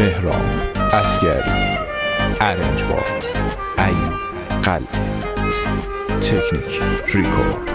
مهران عسگری، ارنجبار ایوب قلبی، تکنیک ریکورد.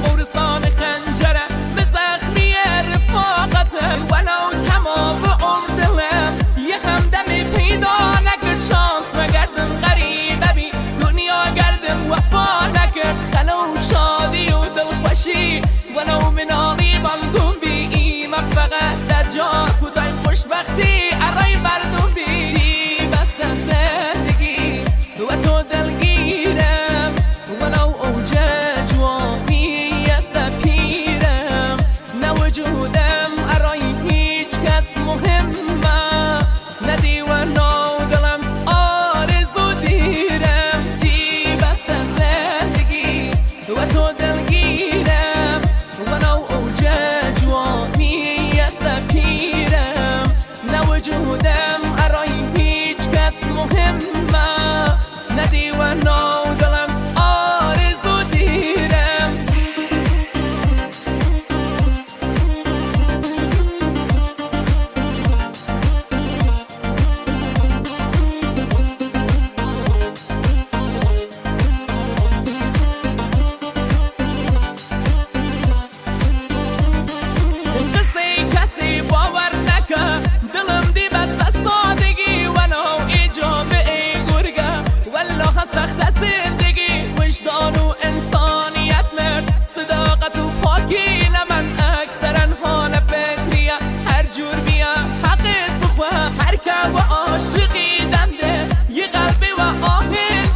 بورستان خنجره به زخمی رفاقتم ولو تمام عمر دلم یه همدمی پیدا نکرد، شانس نگردم غریبه بی دنیا گردم وفا نکرد، خلو شادی و دلخوشی ولو منالی بندم بی ایمم فقط در جا کتای خوشبختی ارای مردم بی بست زندگی و تو دلگیرم ولو اوج جوانی وجودم ارای هیچ کس مهمه ندی و نو دلم آرزو دیرم دی بست زندگی و تو دلگیرم و نو اوج جوانی است پیرم نوجودم ارای هیچ کس مهمه ندی و نو دلم آرزو دیرم. و عاشقی دنده یه قلبی و آه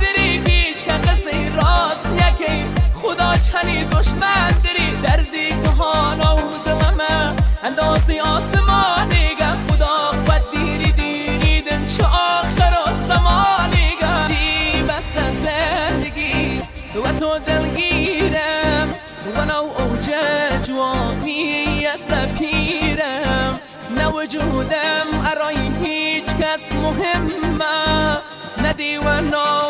دری هیچ که قصه راست یکی خدا چنی دشمن دری دردی که هانا و دلمه اندازی آسمانیگه خدا قد دیریدن چه آخر و زمانیگه دی بست زندگی و تو دلگیرم و نو اوج جوانی است پیرم نوجودم ارای هیچ کس مهمه ندی و نو